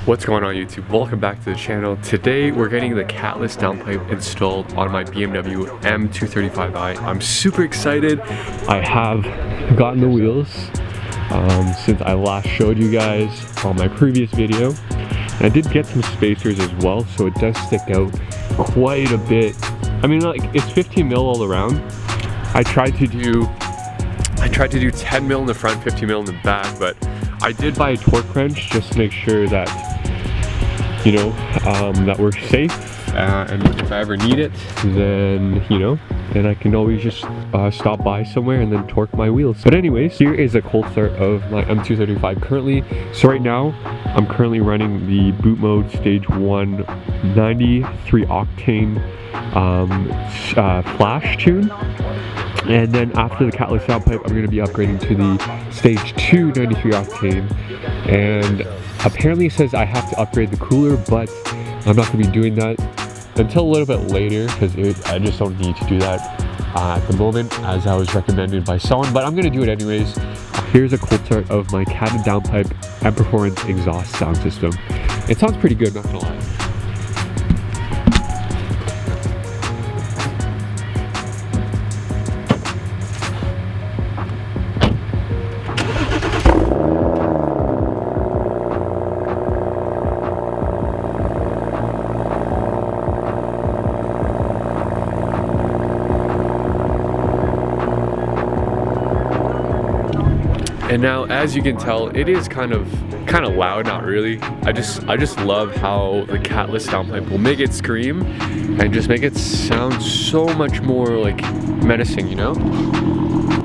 What's going on YouTube? Welcome back to the channel. Today we're getting the Catless Downpipe installed on my BMW M235i. I'm super excited. I have gotten the wheels since I last showed you guys on my previous video. And I did get some spacers as well, so it does stick out quite a bit. I mean, like, it's 15 mil all around. I tried to do 10 mil in the front, 15 mil in the back, but I did buy a torque wrench just to make sure that, you know, that we're safe, and if I ever need it, then, you know, then I can always just stop by somewhere and then torque my wheels. But anyways, here is a cold start of my M235 currently. So right now, I'm currently running the boot mode stage 1 93 octane flash tune. And then after the Catless Downpipe, I'm going to be upgrading to the stage 2 93 octane. And apparently it says I have to upgrade the cooler, but I'm not going to be doing that until a little bit later because I just don't need to do that at the moment as I was recommended by someone, but I'm going to do it anyways. Here's a cold start of my Catless Downpipe M-Performance exhaust sound system. It sounds pretty good, not going to lie. And now, as you can tell, it is kind of loud, not really. I just love how the Catless Downpipe will make it scream and just make it sound so much more like menacing, you know?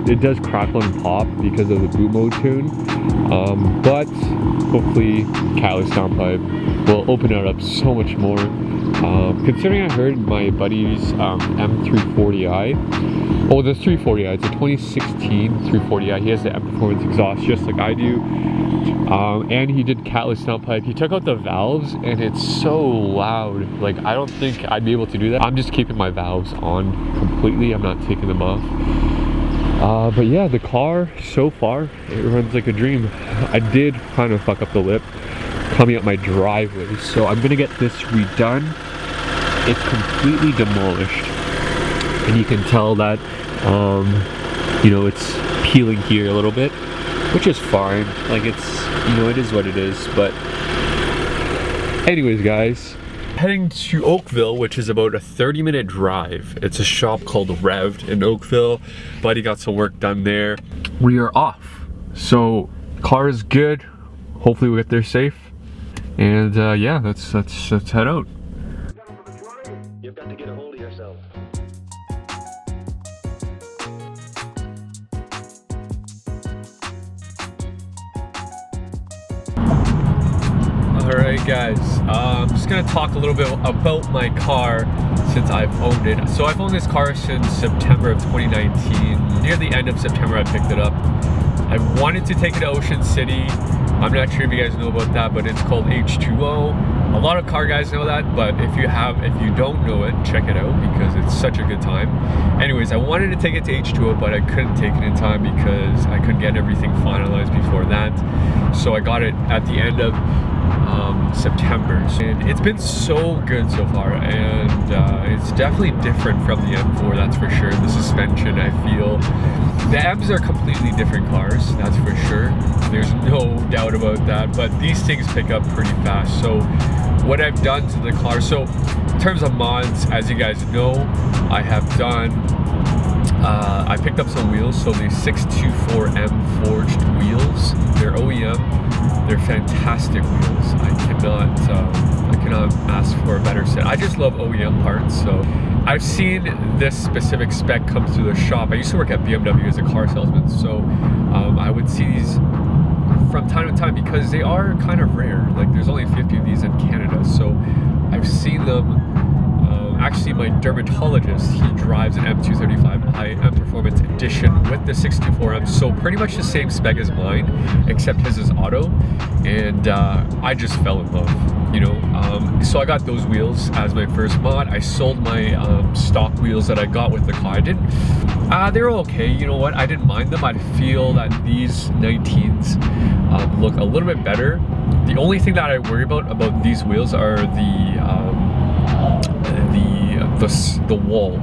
It does crackle and pop because of the boot mode tune, but hopefully Catless Downpipe will open it up so much more. Considering I heard my buddy's M340i, oh, the 340i, it's a 2016 340i. He has the M-Performance exhaust just like I do. And he did Catless Downpipe. He took out the valves and it's so loud. Like, I don't think I'd be able to do that. I'm just keeping my valves on completely. I'm not taking them off. But yeah, the car so far, it runs like a dream. I did kind of fuck up the lip coming up my driveway, so I'm gonna get this redone. It's completely demolished. And you can tell that, you know, it's peeling here a little bit, which is fine. Like, it's, you know, it is what it is. But anyways, guys, heading to Oakville, which is about a 30-minute drive. It's a shop called Rev'd in Oakville. Buddy got some work done there. We are off. So, car is good. Hopefully we get there safe. And yeah, let's head out. You've got to get a hold of yourself. Alright guys, I'm just going to talk a little bit about my car since I've owned it. So I've owned this car since September of 2019. Near the end of September I picked it up. I wanted to take it to Ocean City. I'm not sure if you guys know about that, but it's called H2O. A lot of car guys know that, but if you don't know it, check it out because it's such a good time. Anyways, I wanted to take it to H2O, but I couldn't take it in time because I couldn't get everything finalized before that. So I got it at the end of September, and it's been so good so far, and it's definitely different from the M4, that's for sure. The suspension, I feel, the M's are completely different cars, that's for sure. There's no doubt about that, but these things pick up pretty fast. So what I've done to the car, so in terms of mods, as you guys know, I have done, I picked up some wheels. So the 624M forged wheels, they're OEM. They're fantastic wheels. I cannot ask for a better set. I just love OEM parts. So I've seen this specific spec come through the shop. I used to work at BMW as a car salesman, so I would see these from time to time because they are kind of rare. Like, there's only 50 of these in Canada, so I've seen them. Actually, my dermatologist, he drives an M235i M-Performance Edition with the 624M, so pretty much the same spec as mine, except his is auto, and I just fell in love, you know. So I got those wheels as my first mod. I sold my stock wheels that I got with the car. They were okay, you know what, I didn't mind them. I feel that these 19s look a little bit better The only thing that I worry about these wheels are the wall.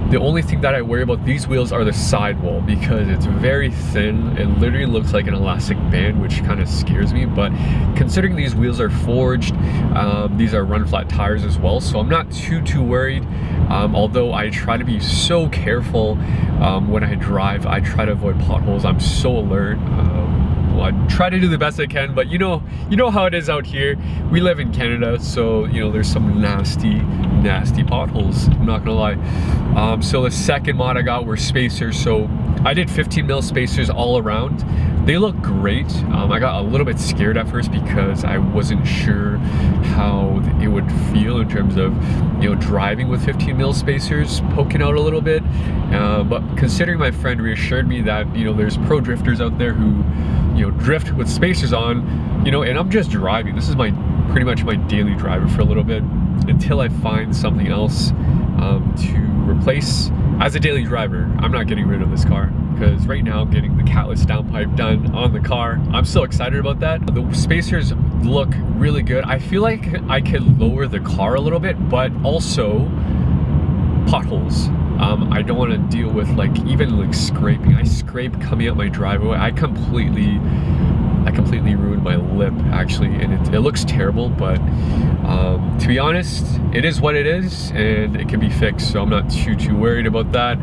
The only thing that I worry about these wheels are the sidewall, because it's very thin. It literally looks like an elastic band, which kind of scares me. But considering these wheels are forged, these are run flat tires as well, so I'm not too worried. Although I try to be so careful when I drive. I try to avoid potholes. I'm so alert. I try to do the best I can, but you know how it is out here. We live in Canada, so you know there's some nasty potholes, I'm not gonna lie. So the second mod I got were spacers. So I did 15 mil spacers all around. They look great. I got a little bit scared at first because I wasn't sure how it would feel in terms of, you know, driving with 15 mil spacers poking out a little bit. But considering my friend reassured me that, you know, there's pro drifters out there who, you know, drift with spacers on, you know, and I'm just driving. This is pretty much my daily driver for a little bit until I find something else to replace as a daily driver. I'm not getting rid of this car because right now I'm getting the Catless Downpipe done on the car. I'm so excited about that. The spacers look really good. I feel like I could lower the car a little bit, but also potholes. I don't want to deal with even scraping. I scrape coming out my driveway. I completely ruined my lip actually, and it looks terrible, but to be honest, it is what it is and it can be fixed, so I'm not too worried about that.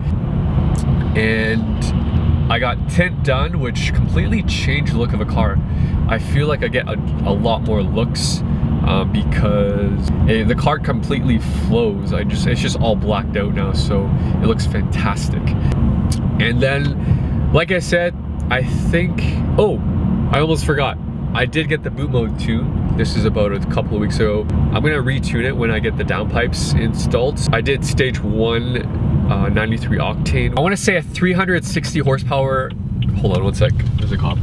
And I got tint done, which completely changed the look of a car. I feel like I get a lot more looks because the car completely flows. It's just all blacked out now, so it looks fantastic. And then, like I said, I think, oh, I almost forgot. I did get the boot mode tune. This is about a couple of weeks ago. I'm gonna retune it when I get the downpipes installed. I did stage 1 93 octane. I wanna say a 360 horsepower. Hold on one sec, there's a cop.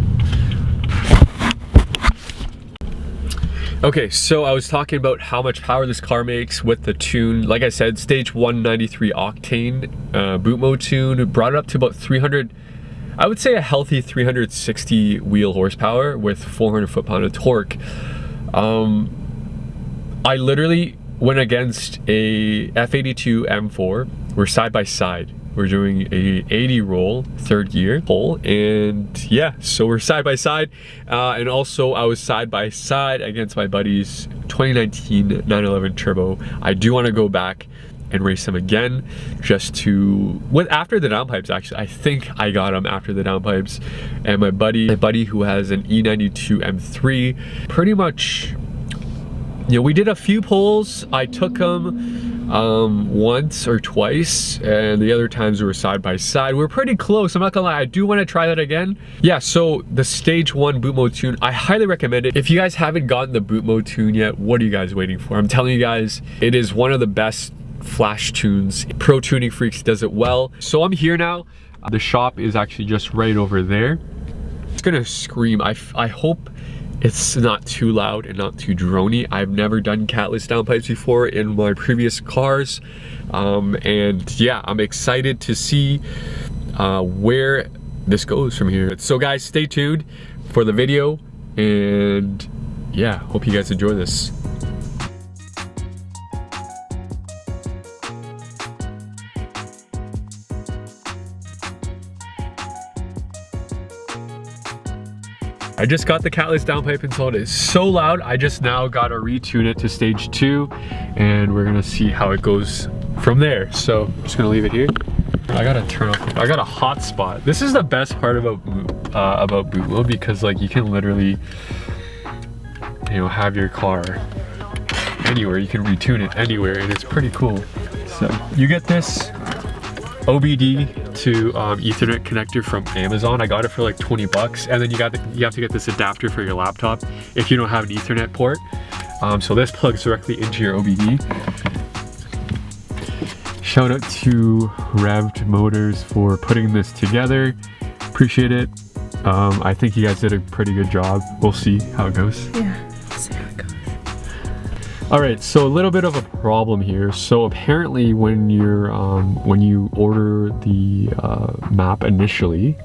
Okay, so I was talking about how much power this car makes with the tune. Like I said, stage 1 93 octane boot mode tune brought it up to about 300. I would say a healthy 360 wheel horsepower with 400 foot-pound of torque. I literally went against a F82 M4. We're side by side. We're doing a 80 roll, third gear pull, and yeah, so we're side by side. And also I was side by side against my buddy's 2019 911 Turbo. I do want to go back and race them again, just to, after the downpipes actually. I think I got them after the downpipes. And my buddy who has an E92 M3, pretty much, you know, we did a few pulls. I took him once or twice, and the other times we were side by side. We're pretty close, I'm not gonna lie. I do want to try that again. Yeah, so the stage 1 boot mode tune, I highly recommend it. If you guys haven't gotten the boot mode tune yet, what are you guys waiting for? I'm telling you guys, it is one of the best flash tunes. Pro Tuning Freaks does it well. So I'm here now. The shop is actually just right over there. It's gonna scream. I hope it's not too loud and not too drony. I've never done Catless downpipes before in my previous cars. And yeah, I'm excited to see where this goes from here. So guys, stay tuned for the video, and yeah, hope you guys enjoy this. I just got the Catless downpipe installed. It's so loud. I just now got to retune it to stage 2, and we're gonna see how it goes from there. So I'm just gonna leave it here. I gotta turn off. I got a hotspot. This is the best part about boot mode, because like you can literally, you know, have your car anywhere. You can retune it anywhere, and it's pretty cool. So you get this OBD to Ethernet connector from Amazon. I got it for like 20 bucks, and then you have to get this adapter for your laptop if you don't have an Ethernet port. So this plugs directly into your OBD. Shout out to Revved Motors for putting this together. Appreciate it. I think you guys did a pretty good job. We'll see how it goes. Yeah, we'll see how it goes. All right, so a little bit of a problem here. So apparently when you order the map initially,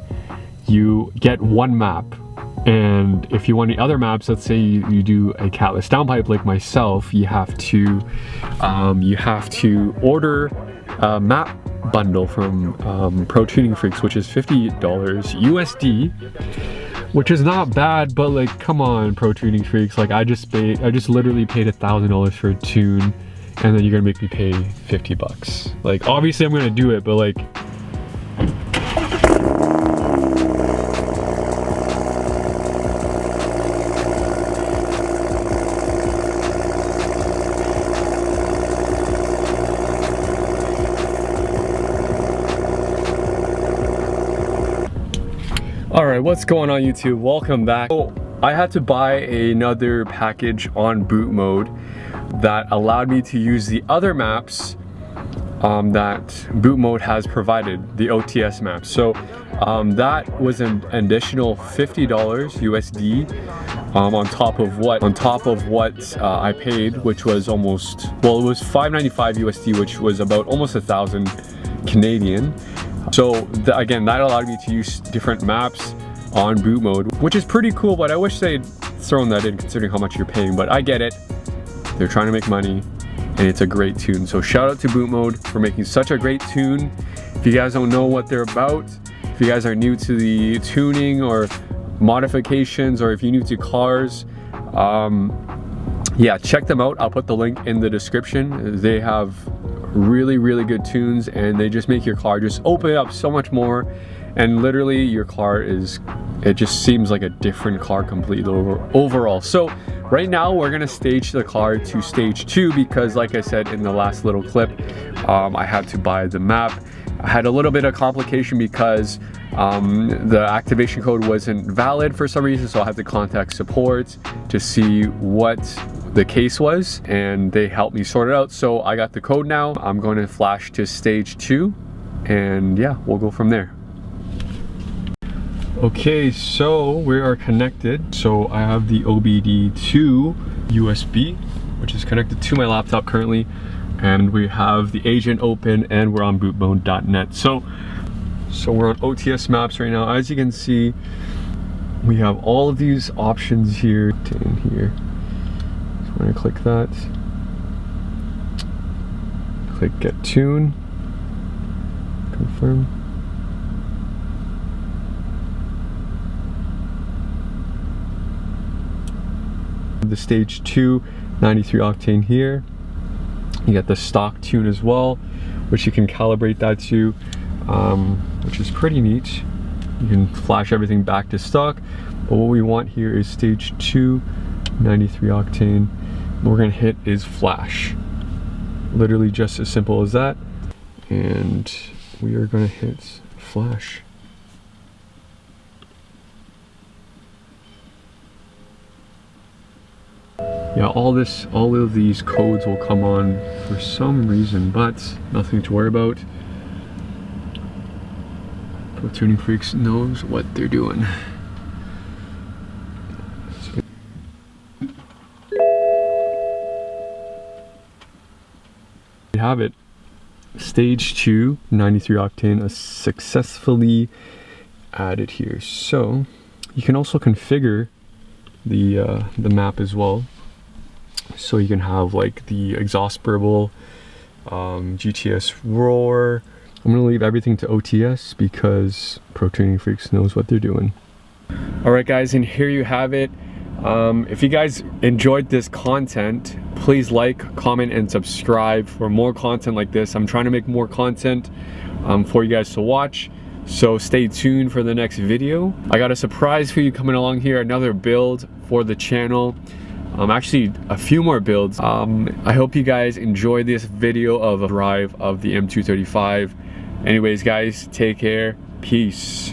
you get one map And if you want the other maps, let's say you do a Catless Downpipe like myself, you have to order a map bundle from Pro Tuning Freaks, which is $50 USD, which is not bad, but like, come on, Pro Tuning Freaks, like I just literally paid $1,000 for a tune, and then you're gonna make me pay 50 bucks. Like, obviously I'm gonna do it, but like, alright, what's going on YouTube? Welcome back. So, I had to buy another package on boot mode that allowed me to use the other maps that boot mode has provided, the OTS maps. So that was an additional $50 USD on top of what I paid, which was almost, well, it was $595 USD, which was about almost 1,000 Canadian. So again, that allowed me to use different maps on boot mode, which is pretty cool, but I wish they'd thrown that in considering how much you're paying, but I get it. They're trying to make money and it's a great tune. So shout out to boot mode for making such a great tune. If you guys don't know what they're about, if you guys are new to the tuning or modifications, or if you're new to cars, yeah, check them out. I'll put the link in the description. They have really, really good tunes and they just make your car just open up so much more. And literally your car it just seems like a different car completely overall. So right now we're gonna stage the car to stage 2 because, like I said in the last little clip, I had to buy the map. I had a little bit of complication because the activation code wasn't valid for some reason, so I had to contact support to see what the case was, and they helped me sort it out. So I got the code now. I'm going to flash to stage 2, and yeah, we'll go from there. Okay, so we are connected. So I have the OBD2 USB, which is connected to my laptop currently, and we have the agent open and we're on bootmode.net. So we're on OTS maps right now. As you can see, we have all of these options here. In here, so I'm gonna click that. Click get tune, confirm. The stage 2 93 octane here. You get the stock tune as well, which you can calibrate that to, which is pretty neat. You can flash everything back to stock, but what we want here is stage 2 93 octane. What we're gonna hit is flash, literally just as simple as that, and we are gonna hit flash. Yeah, all of these codes will come on for some reason, but nothing to worry about. Pro Tuning Freaks knows what they're doing. We have it. Stage 2 93 octane is successfully added here. So you can also configure the map as well. So you can have like the exhaust burble, GTS roar. I'm gonna leave everything to OTS because Pro Tuning Freaks knows what they're doing. All right guys, and here you have it. If you guys enjoyed this content, please like, comment, and subscribe for more content like this. I'm trying to make more content for you guys to watch. So stay tuned for the next video. I got a surprise for you coming along here, another build for the channel. Actually a few more builds. I hope you guys enjoyed this video of a drive of the M235. Anyways guys, take care, peace.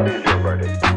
What is your verdict?